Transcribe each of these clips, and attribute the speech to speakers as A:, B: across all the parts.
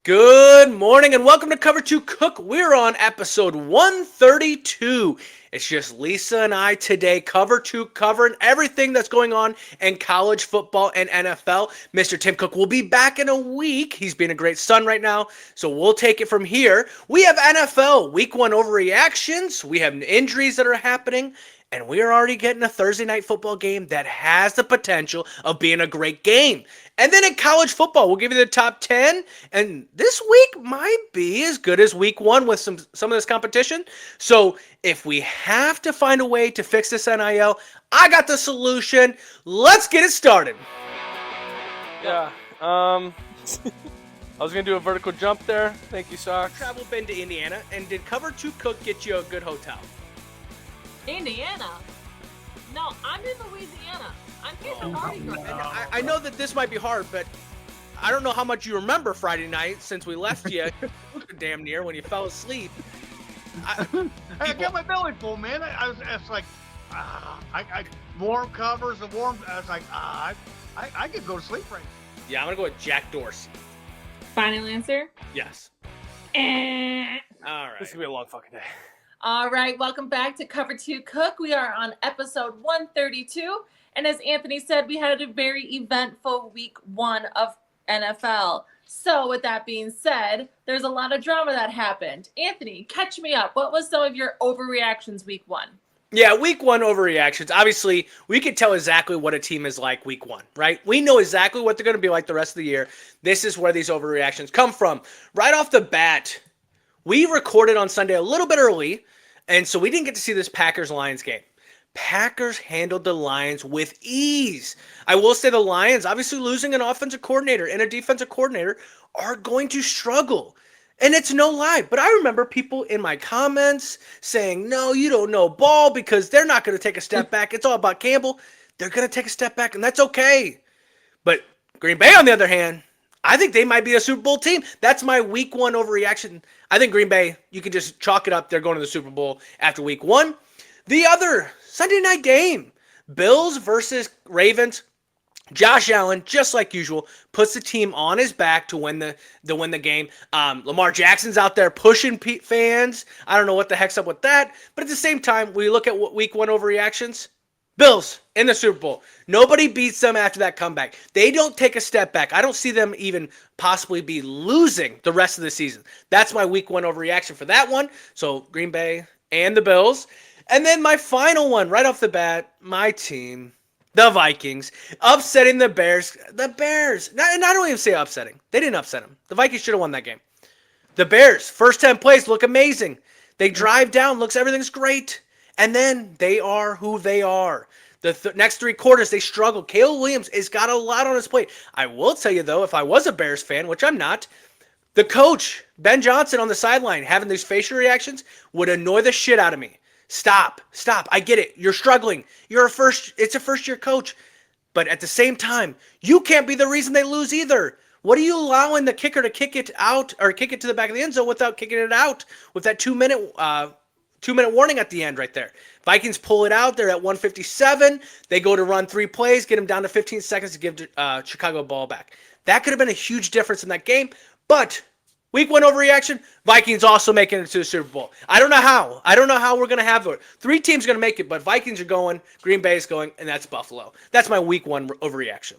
A: Good morning and welcome to Cover 2 Cook. We're on episode 132. It's just Lisa and I today, Cover 2, covering everything that's going on in college football and NFL. Mr. Tim Cook will be back in a week. He's being a great son right now, so we'll take it from here. We have NFL Week 1 overreactions. We have injuries that are happening. And we're already getting a Thursday night football game that has the potential of being a great game. And then in college football, we'll give you the top 10. And this week might be as good as week 1 with some of this competition. So if we have to find a way to fix this NIL, I got the solution. Let's get it started.
B: Yeah. I was going to do a vertical jump there. Thank you, Socks.
A: Travel been to Indiana. And did Cover 2 Cook get you a good hotel?
C: Indiana? No, I'm in Louisiana. I'm getting the Mardi Gras.
A: And I know that this might be hard, but I don't know how much you remember Friday night since we left you damn near when you fell asleep.
D: I got my belly full, man. I was like, I warm covers and warm. I was like, I could go to sleep right now.
A: Yeah, I'm going to go with Jack Dorsey.
C: Final answer?
A: Yes.
C: Eh.
A: All right.
B: This is going to be a long fucking day.
C: All right, welcome back to Cover 2 Cook. We are on episode 132. And as Anthony said, we had a very eventful week 1 of NFL. So with that being said, there's a lot of drama that happened. Anthony, catch me up. What was some of your overreactions week 1?
A: Yeah, week 1 overreactions. Obviously, we can tell exactly what a team is like week 1, right? We know exactly what they're going to be like the rest of the year. This is where these overreactions come from. Right off the bat, we recorded on Sunday a little bit early, and so we didn't get to see this Packers-Lions game. Packers handled the Lions with ease. I will say the Lions, obviously losing an offensive coordinator and a defensive coordinator, are going to struggle. And it's no lie. But I remember people in my comments saying, no, you don't know ball because they're not going to take a step back. It's all about Campbell. They're going to take a step back, and that's okay. But Green Bay, on the other hand, I think they might be a Super Bowl team. That's my week 1 overreaction. I think Green Bay, you can just chalk it up. They're going to the Super Bowl after week 1. The other Sunday night game, Bills versus Ravens. Josh Allen, just like usual, puts the team on his back to win the game. Lamar Jackson's out there pushing fans. I don't know what the heck's up with that. But at the same time, we look at week 1 overreactions. Bills in the Super Bowl. Nobody beats them after that comeback. They don't take a step back. I don't see them even possibly be losing the rest of the season. That's my week 1 overreaction for that one. So Green Bay and the Bills. And then my final one, right off the bat, my team, the Vikings, upsetting the Bears. The Bears. And I don't even say upsetting. They didn't upset them. The Vikings should have won that game. The Bears, first 10 plays look amazing. They drive down, everything's great. And then they are who they are. The next 3 quarters, they struggle. Caleb Williams has got a lot on his plate. I will tell you, though, if I was a Bears fan, which I'm not, the coach, Ben Johnson, on the sideline, having these facial reactions would annoy the shit out of me. Stop. I get it. You're struggling. It's a first-year coach. But at the same time, you can't be the reason they lose either. What are you allowing the kicker to kick it out or kick it to the back of the end zone without kicking it out with that 2-minute warning at the end right there? Vikings pull it out. They're at 157. They go to run 3 plays, get them down to 15 seconds to give Chicago a ball back. That could have been a huge difference in that game. But week 1 overreaction, Vikings also making it to the Super Bowl. I don't know how. We're going to have it. 3 teams going to make it, but Vikings are going, Green Bay is going, and that's Buffalo. That's my week 1 overreaction.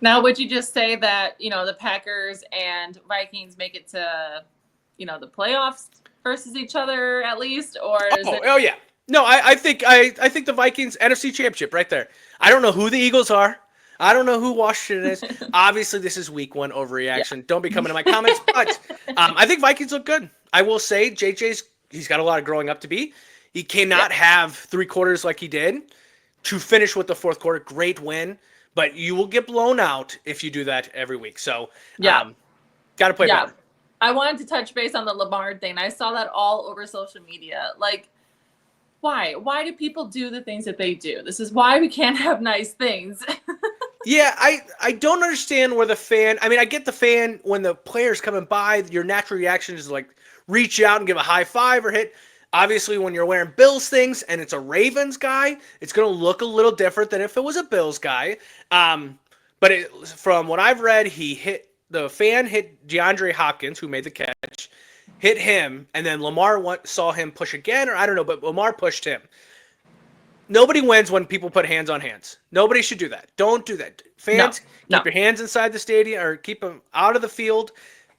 C: Now, would you just say that, the Packers and Vikings make it to, the playoffs versus each other at least? Or is it...
A: Oh, yeah. No, I think the Vikings NFC Championship right there. I don't know who the Eagles are. I don't know who Washington is. Obviously, this is week 1 overreaction. Yeah. Don't be coming to my comments, but I think Vikings look good. I will say he's got a lot of growing up to be. He cannot have 3 quarters like he did to finish with the 4th quarter. Great win, but you will get blown out if you do that every week. So, got to play better.
C: I wanted to touch base on the Lamar thing. I saw that all over social media. Like, why? Why do people do the things that they do? This is why we can't have nice things.
A: Yeah, I don't understand where the fan... I mean, I get the fan when the player's coming by, your natural reaction is like reach out and give a high five or hit. Obviously, when you're wearing Bills things and it's a Ravens guy, it's going to look a little different than if it was a Bills guy. But from what I've read, he hit the fan hit DeAndre Hopkins, who made the catch, hit him, and then Lamar saw him push again, or I don't know, but Lamar pushed him. Nobody wins when people put hands on hands. Nobody should do that. Don't do that. Fans, keep your hands inside the stadium or keep them out of the field.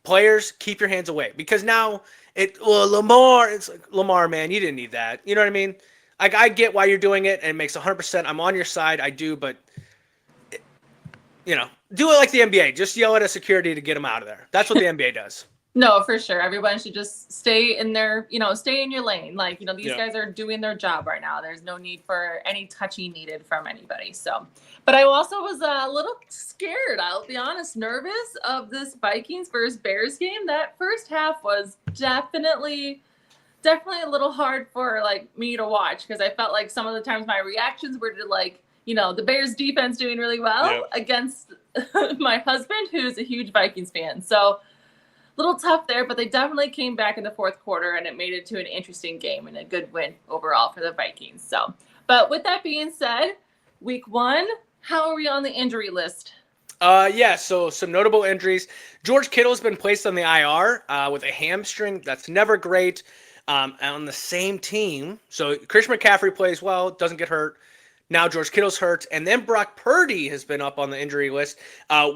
A: Players, keep your hands away. Because now, Lamar, it's like, Lamar, man, you didn't need that. You know what I mean? Like, I get why you're doing it, and it makes 100%. I'm on your side. I do, but, do it like the NBA. Just yell at a security to get them out of there. That's what the NBA does.
C: No, for sure. Everyone should just stay in their, stay in your lane. Like, these guys are doing their job right now. There's no need for any touchy needed from anybody. So, but I also was a little scared. I'll be honest, nervous of this Vikings versus Bears game. That first half was definitely a little hard for me to watch, because I felt like some of the times my reactions were to the Bears defense doing really well against my husband, who's a huge Vikings fan. So, little tough there, but they definitely came back in the fourth quarter, and it made it to an interesting game and a good win overall for the Vikings. So, but with that being said, week 1, how are we on the injury list?
A: So some notable injuries. George Kittle's been placed on the IR with a hamstring. That's never great. On the same team, so Christian McCaffrey plays well, doesn't get hurt. Now George Kittle's hurt, and then Brock Purdy has been up on the injury list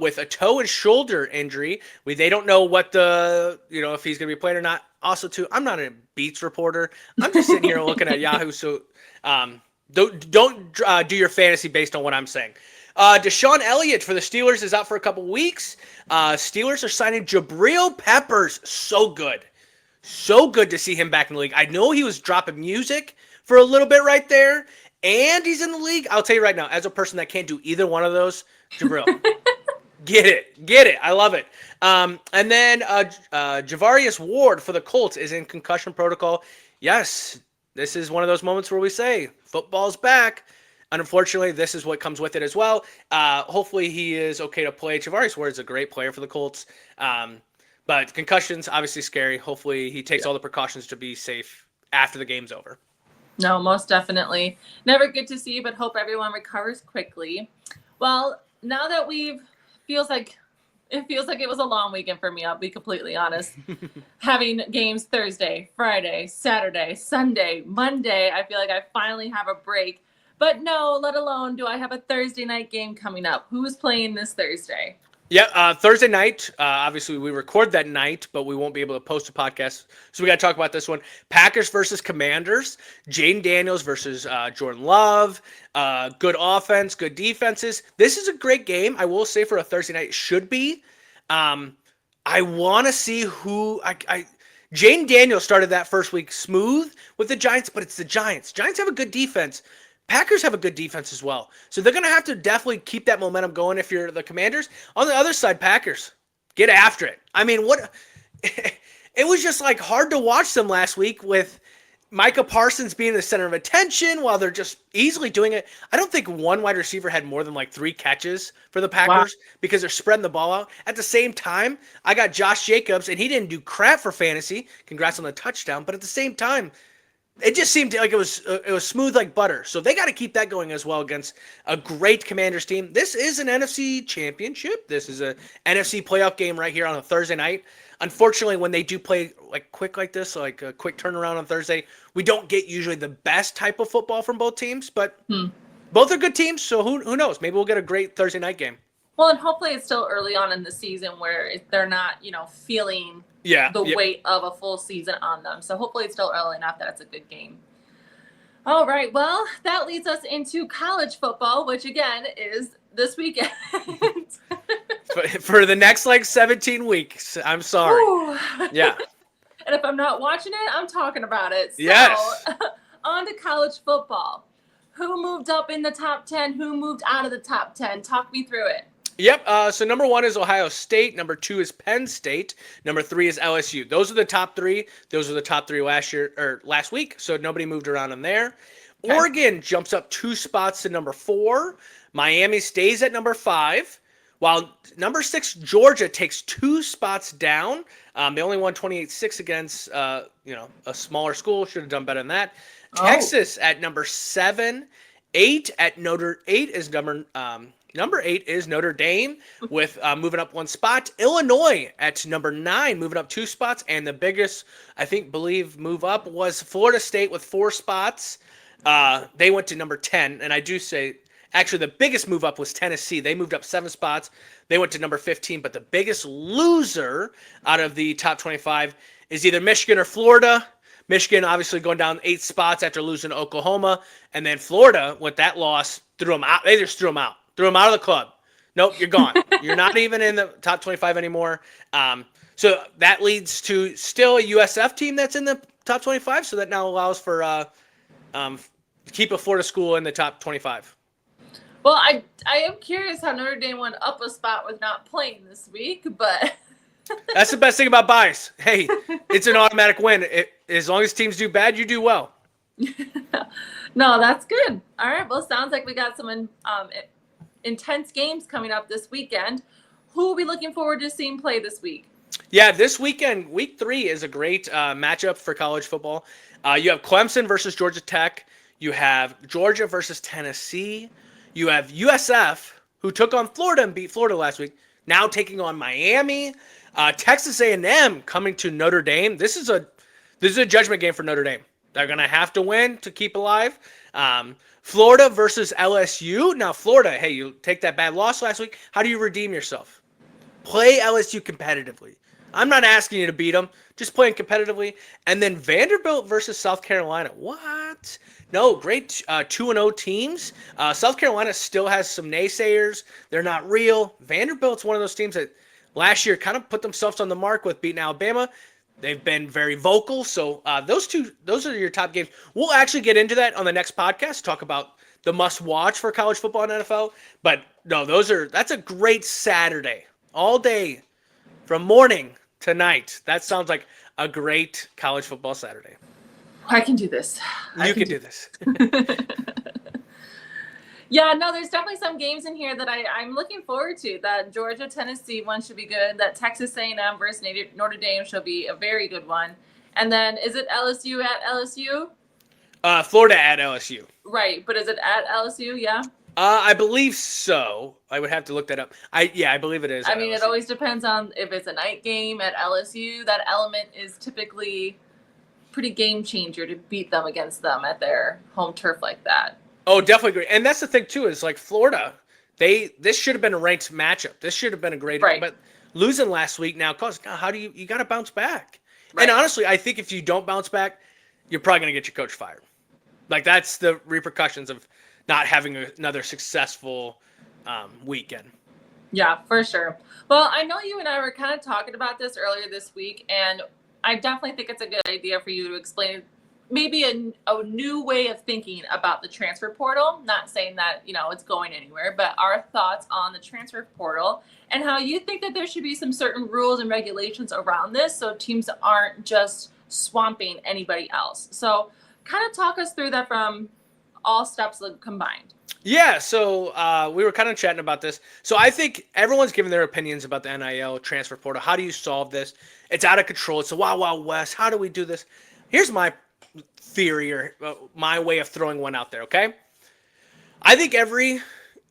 A: with a toe and shoulder injury. They don't know what if he's going to be playing or not. Also, too, I'm not a beats reporter. I'm just sitting here looking at Yahoo. So don't do your fantasy based on what I'm saying. Deshaun Elliott for the Steelers is out for a couple weeks. Steelers are signing Jabril Peppers. So good to see him back in the league. I know he was dropping music for a little bit right there. And he's in the league. I'll tell you right now, as a person that can't do either one of those, Jabril, get it. I love it. And then Javarius Ward for the Colts is in concussion protocol. Yes, this is one of those moments where we say football's back. And unfortunately, this is what comes with it as well. Hopefully, he is okay to play. Javarius Ward is a great player for the Colts. But concussions, obviously scary. Hopefully, he takes all the precautions to be safe after the game's over.
C: No, most definitely. Never good to see, but hope everyone recovers quickly. Well, now that feels like it was a long weekend for me, I'll be completely honest. Having games Thursday, Friday, Saturday, Sunday, Monday, I feel like I finally have a break. But no, let alone do I have a Thursday night game coming up. Who's playing this Thursday?
A: Yeah, Thursday night. Obviously, we record that night, but we won't be able to post a podcast. So we got to talk about this one. Packers versus Commanders. Jaden Daniels versus Jordan Love. Good offense, good defenses. This is a great game. I will say for a Thursday night, it should be. I want to see who Jaden Daniels started that first week smooth with the Giants, but it's the Giants. Giants have a good defense. Packers have a good defense as well. So they're going to have to definitely keep that momentum going if you're the Commanders. On the other side, Packers, get after it. I mean, it was just hard to watch them last week with Micah Parsons being the center of attention while they're just easily doing it. I don't think one wide receiver had more than 3 catches for the Packers because they're spreading the ball out. At the same time, I got Josh Jacobs, and he didn't do crap for fantasy. Congrats on the touchdown. But at the same time, it just seemed like it was smooth like butter. So they got to keep that going as well against a great Commanders team. This is an NFC championship. This is a NFC playoff game right here on a Thursday night. Unfortunately, when they do play quick like this, like a quick turnaround on Thursday, we don't get usually the best type of football from both teams. But both are good teams, so who knows? Maybe we'll get a great Thursday night game.
C: Well, and hopefully it's still early on in the season where they're not, feeling the weight of a full season on them. So hopefully it's still early enough that it's a good game. All right. Well, that leads us into college football, which again is this weekend.
A: for the next 17 weeks. I'm sorry.
C: Ooh.
A: Yeah.
C: And if I'm not watching it, I'm talking about it. So,
A: yes.
C: On to college football. Who moved up in the top 10? Who moved out of the top 10? Talk me through it.
A: Yep. So number 1 is Ohio State. Number 2 is Penn State. Number 3 is LSU. Those are the top 3. Those were the top 3 last week. So nobody moved around in there. Okay. Oregon jumps up 2 spots to number 4. Miami stays at number 5. While number 6, Georgia, takes 2 spots down. They only won 28-6 against, a smaller school. Should have done better than that. Texas at number 7. 8 is number Number 8 is Notre Dame with moving up 1 spot. Illinois at number 9, moving up 2 spots. And the biggest, believe move up was Florida State with 4 spots. They went to number 10. And I do say, actually, the biggest move up was Tennessee. They moved up 7 spots. They went to number 15. But the biggest loser out of the top 25 is either Michigan or Florida. Michigan obviously going down 8 spots after losing to Oklahoma. And then Florida, with that loss, threw them out. They just threw them out. Threw them out of the club. Nope, you're gone. You're not even in the top 25 anymore. So that leads to still a USF team that's in the top 25. So that now allows for keep a Florida school in the top 25.
C: Well, I am curious how Notre Dame went up a spot with not playing this week, but
A: that's the best thing about bias. Hey, it's an automatic win. As long as teams do bad, you do well.
C: No, that's good. All right. Well, sounds like we got some intense games coming up this weekend. Who are we looking forward to seeing play this week?
A: Yeah, this weekend, week 3 is a great matchup for college football. You have Clemson versus Georgia Tech. You have Georgia versus Tennessee. You have USF, who took on Florida and beat Florida last week, now taking on Miami. Texas A&M coming to Notre Dame. This is a judgment game for Notre Dame. They're going to have to win to keep alive. Florida versus LSU. Now, Florida, hey, you take that bad loss last week. How do you redeem yourself? Play LSU competitively. I'm not asking you to beat them. Just playing competitively. And then Vanderbilt versus South Carolina. What? No, great 2-0 teams. South Carolina still has some naysayers. They're not real. Vanderbilt's one of those teams that last year kind of put themselves on the mark with beating Alabama. They've been very vocal. So those are your top games. We'll actually get into that on the next podcast, talk about the must-watch for college football and NFL. But no, that's a great Saturday. All day from morning to night. That sounds like a great college football Saturday.
C: I can do this.
A: You can do this.
C: Yeah, no, there's definitely some games in here that I'm looking forward to. That Georgia-Tennessee one should be good. That Texas A&M versus Notre Dame should be a very good one. And then, is it LSU at LSU?
A: Florida at LSU.
C: Right, but is it at LSU? Yeah.
A: I believe so. I would have to look that up. I believe it is.
C: I mean, it always depends on if it's a night game at LSU. That element is typically pretty game changer to beat them against them at their home turf like that.
A: Oh, definitely agree. And that's the thing too, is like Florida, this should have been a ranked matchup. This should have been a great,
C: right.
A: But losing last week now, how do you got to bounce back?
C: Right.
A: And honestly, I think if you don't bounce back, you're probably going to get your coach fired. Like that's the repercussions of not having another successful weekend.
C: Yeah, for sure. Well, I know you and I were kind of talking about this earlier this week, and I definitely think it's a good idea for you to explain maybe a new way of thinking about the transfer portal. Not saying that, it's going anywhere, but our thoughts on the transfer portal and how you think that there should be some certain rules and regulations around this so teams aren't just swamping anybody else. So kind of talk us through that from all steps combined.
A: Yeah, so we were kind of chatting about this. So I think everyone's giving their opinions about the NIL transfer portal. How do you solve this? It's out of control. It's a wild, wild west. How do we do this? Here's my theory or my way of throwing one out there, okay? I think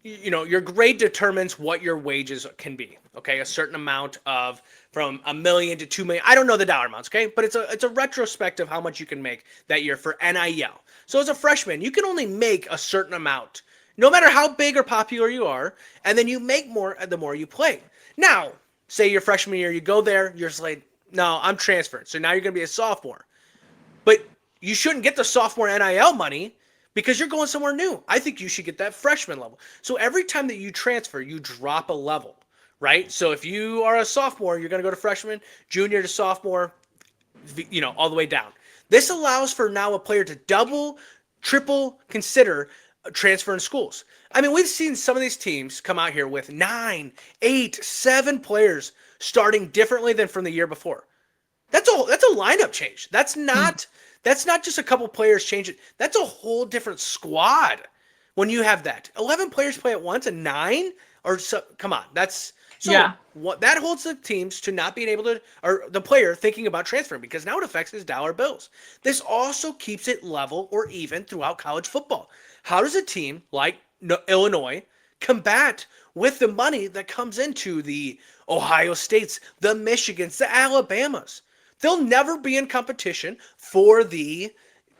A: your grade determines what your wages can be, okay? A certain amount of from $1 million to $2 million. I don't know the dollar amounts, okay? But it's a retrospective how much you can make that year for NIL. So as a freshman, you can only make a certain amount, no matter how big or popular you are, and then you make more the more you play. Now, say your freshman year, you go there, you're just like, no, I'm transferred. So now you're going to be a sophomore. But you shouldn't get the sophomore NIL money because you're going somewhere new. I think you should get that freshman level. So every time that you transfer, you drop a level, right? So if you are a sophomore, you're going to go to freshman, junior to sophomore, all the way down. This allows for now a player to double, triple consider transferring schools. I mean, we've seen some of these teams come out here with 9, 8, 7 players starting differently than from the year before. That's a lineup change. That's not just a couple players changing. That's a whole different squad when you have that. 11 players play at once and 9 or so. Come on, that's so.
C: Yeah.
A: What that holds the teams to not being able to, or the player thinking about transferring because now it affects his dollar bills. This also keeps it level or even throughout college football. How does a team like Illinois combat with the money that comes into the Ohio States, the Michigans, the Alabamas. They'll never be in competition for the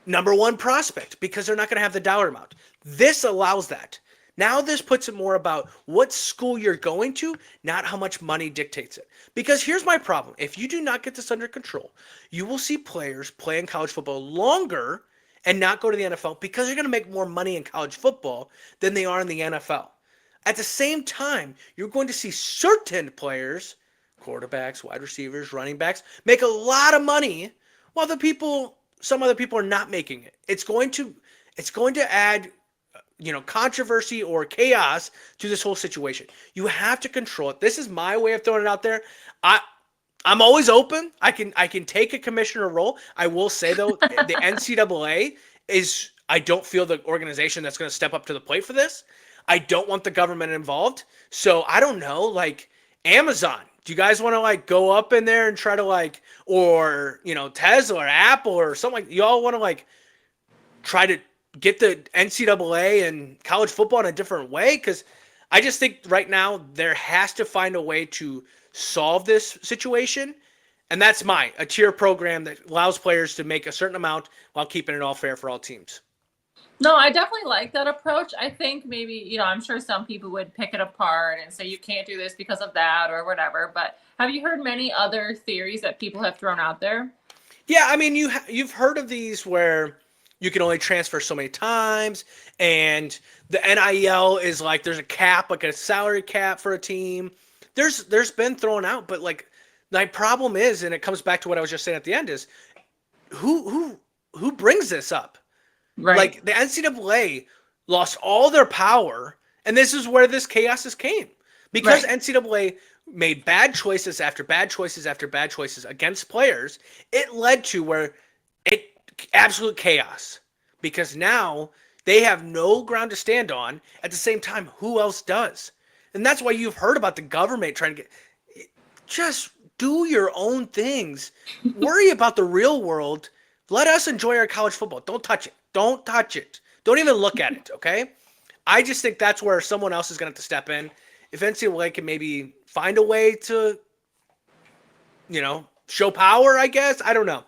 A: number one prospect because they're not going to have the dollar amount. This allows that. Now this puts it more about what school you're going to, not how much money dictates it. Because here's my problem. If you do not get this under control, you will see players play in college football longer and not go to the NFL because they're going to make more money in college football than they are in the NFL. At the same time, you're going to see certain players, quarterbacks, wide receivers, running backs, make a lot of money while some other people are not making it. It's going to add controversy or chaos to this whole situation. You have to control it. This is my way of throwing it out there. I'm always open. I can take a commissioner role. I will say though, the NCAA is, I don't feel the organization that's going to step up to the plate for this. I don't want the government involved. So I don't know, like Amazon. Do you guys want to like go up in there and try to like, or Tesla or Apple or something like? You all want to like try to get the NCAA and college football in a different way? Because I just think right now there has to find a way to solve this situation. And that's a tier program that allows players to make a certain amount while keeping it all fair for all teams.
C: No, I definitely like that approach. I think maybe, I'm sure some people would pick it apart and say you can't do this because of that or whatever. But have you heard many other theories that people have thrown out there?
A: Yeah, I mean, you've heard of these where you can only transfer so many times, and the NIL is like there's a cap, like a salary cap for a team. There's been thrown out, but like my problem is, and it comes back to what I was just saying at the end, is who brings this up?
C: Right.
A: Like the NCAA lost all their power, and this is where this chaos came because NCAA made bad choices after bad choices after bad choices against players. It led to where absolute chaos because now they have no ground to stand on. At the same time, who else does? And that's why you've heard about the government trying to just do your own things. Worry about the real world. Let us enjoy our college football. Don't touch it. Don't touch it. Don't even look at it, okay? I just think that's where someone else is going to have to step in. If NCAA can maybe find a way to, show power, I guess. I don't know.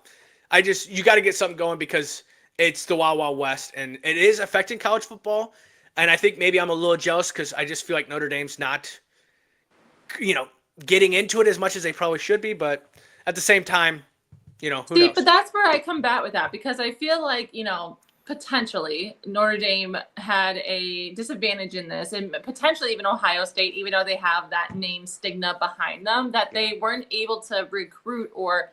A: You got to get something going because it's the Wild Wild West, and it is affecting college football. And I think maybe I'm a little jealous because I just feel like Notre Dame's not, getting into it as much as they probably should be. But at the same time, who knows?
C: But that's where I combat with that because I feel like, potentially Notre Dame had a disadvantage in this, and potentially even Ohio State, even though they have that name stigma behind them, that they weren't able to recruit or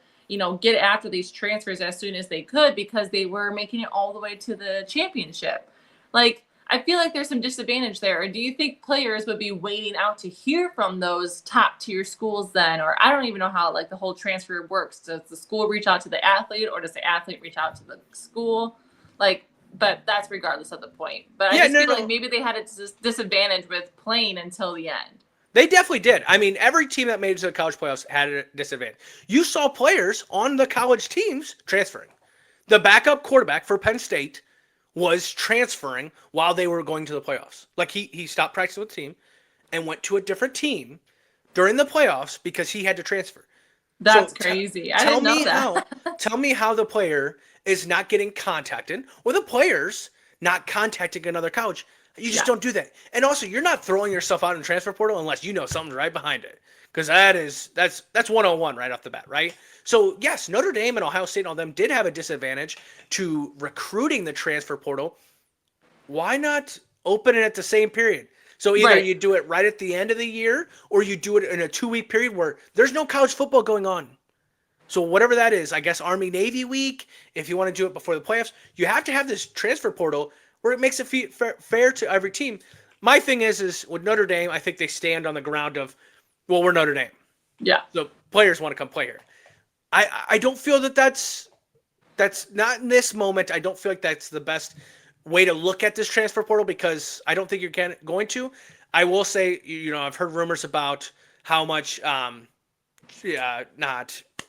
C: get after these transfers as soon as they could because they were making it all the way to the championship. Like, I feel like there's some disadvantage there. Or do you think players would be waiting out to hear from those top tier schools then? Or I don't even know how like the whole transfer works. Does the school reach out to the athlete or does the athlete reach out to the school? Like, but that's regardless of the point. But I feel like maybe they had a disadvantage with playing until the end.
A: They definitely did. I mean, every team that made it to the college playoffs had a disadvantage. You saw players on the college teams transferring. The backup quarterback for Penn State was transferring while they were going to the playoffs. Like he stopped practicing with the team and went to a different team during the playoffs because he had to transfer.
C: That's crazy. I didn't know that.
A: Tell me how the player is not getting contacted or the players not contacting another college. You just don't do that. And also, you're not throwing yourself out in the transfer portal unless you know something's right behind it. Because that's 101 right off the bat, right? So, yes, Notre Dame and Ohio State and all them did have a disadvantage to recruiting the transfer portal. Why not open it at the same period? So either you do it right at the end of the year or you do it in a 2-week period where there's no college football going on. So whatever that is, I guess Army-Navy week, if you want to do it before the playoffs, you have to have this transfer portal where it makes it fair to every team. My thing is with Notre Dame, I think they stand on the ground of, well, we're Notre Dame.
C: Yeah.
A: So players want to come play here. I don't feel that's not in this moment. I don't feel like that's the best way to look at this transfer portal because I don't think you're going to. I will say, I've heard rumors about how much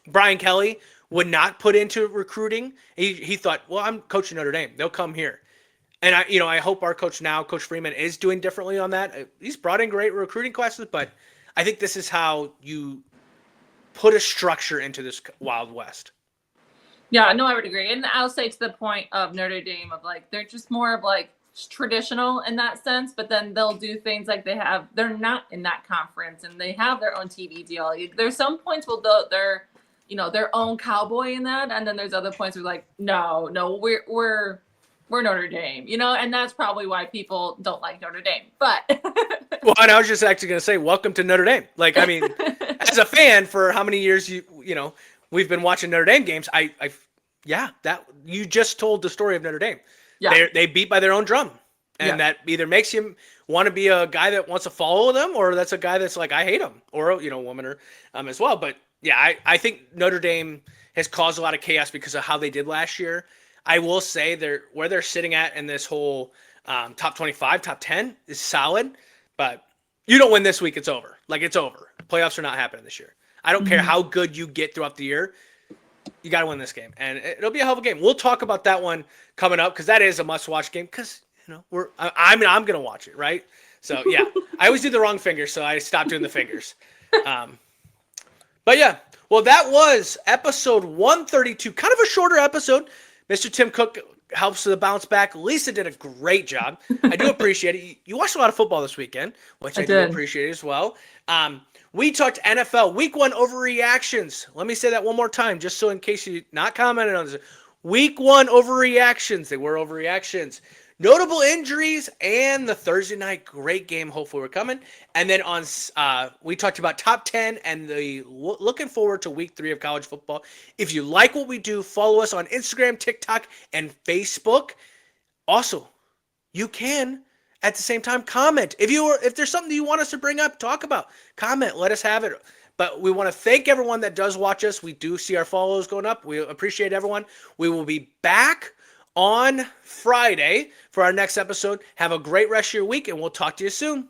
A: Brian Kelly would not put into recruiting. He thought, well, I'm coaching Notre Dame. They'll come here. And I hope our coach now, Coach Freeman, is doing differently on that. He's brought in great recruiting classes, but I think this is how you put a structure into this Wild West.
C: Yeah, no, I would agree. And I'll say to the point of Notre Dame of like, they're just more of like traditional in that sense, but then they'll do things like they're not in that conference and they have their own TV deal. There's some points where they're, their own cowboy in that. And then there's other points where like, no, we're Notre Dame, and that's probably why people don't like Notre Dame. But
A: well, and I was just actually going to say, welcome to Notre Dame. Like, I mean, as a fan for how many years we've been watching Notre Dame games, that you just told the story of Notre Dame. Yeah. They beat by their own drum. And that either makes you want to be a guy that wants to follow them, or that's a guy that's like, I hate him, or, a woman or as well. But yeah, I think Notre Dame has caused a lot of chaos because of how they did last year. I will say where they're sitting at in this whole top 25, top 10 is solid, but you don't win this week, it's over. Like, it's over. Playoffs are not happening this year. I don't care how good you get throughout the year. You got to win this game, and it'll be a hell of a game. We'll talk about that one coming up because that is a must-watch game. Because I'm gonna watch it, right? So yeah, I always do the wrong fingers, so I stopped doing the fingers. But yeah, well, that was episode 132. Kind of a shorter episode. Mr. Tim Cook helps with the bounce back. Lisa did a great job. I do appreciate it. You watched a lot of football this weekend, which I do appreciate as well. We talked NFL Week 1 overreactions. Let me say that one more time, just so in case you're not commenting on this. Week 1 overreactions. They were overreactions. Notable injuries and the Thursday night great game. Hopefully we're coming. And then we talked about top 10 and looking forward to week 3 of college football. If you like what we do, follow us on Instagram, TikTok, and Facebook. Also, you can at the same time comment. If there's something you want us to bring up, talk about, comment, let us have it. But we want to thank everyone that does watch us. We do see our follows going up. We appreciate everyone. We will be back on Friday for our next episode. Have a great rest of your week, and we'll talk to you soon.